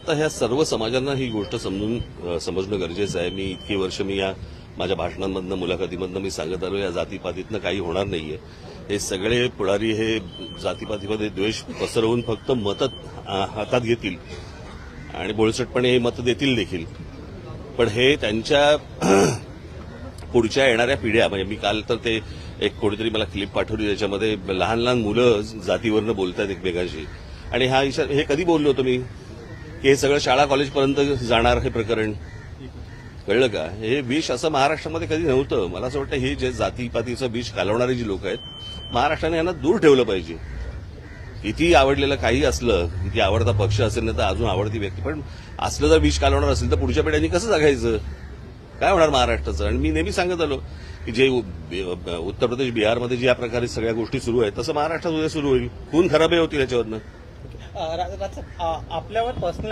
तर ह्या सर्व समाजांना ही गोष्ट समजणं गरजेचं आहे. मी इतकी वर्ष या माझ्या भाषणांमधनं मुलाखतीमधनं मी सांगत आलो, या जातीपातीतनं काही होणार नाहीये. हे सगळे पुढारी हे जातीपातीमध्ये द्वेष पसरवून फक्त मतं हातात घेतील आणि बोळसटपणे हे मतं देतील देखील. पण हे त्यांच्या पुढच्या येणाऱ्या पिढ्या, म्हणजे मी काल तर ते एक कोणीतरी मला क्लिप पाठवली, त्याच्यामध्ये लहान लहान मुलं जातीवरनं बोलतात एकमेकांशी. आणि हे कधी बोललो होतो मी की हे सगळं शाळा कॉलेजपर्यंत जाणार हे प्रकरण, कळलं का? हे विष असं महाराष्ट्रामध्ये कधी नव्हतं. मला असं वाटतं हे जे जातीपातीचं विष घालवणारी जी लोक आहेत, महाराष्ट्राने यांना दूर ठेवलं पाहिजे. किती आवडलेलं काही असलं, किती आवडता पक्ष असेल ना, तर अजून आवडती व्यक्ती, पण असलं जर विष घालवणार असेल तर पुढच्या पिढ्यांनी कसं जगायचं? काय होणार महाराष्ट्राचं? आणि मी नेहमी सांगत आलो की जे उत्तर प्रदेश बिहारमध्ये ज्या प्रकारे सगळ्या गोष्टी सुरू आहेत, तसं महाराष्ट्रात उद्या सुरू होईल. खून खराबही होतील याच्यावरनं. आपल्यावर पर्सनल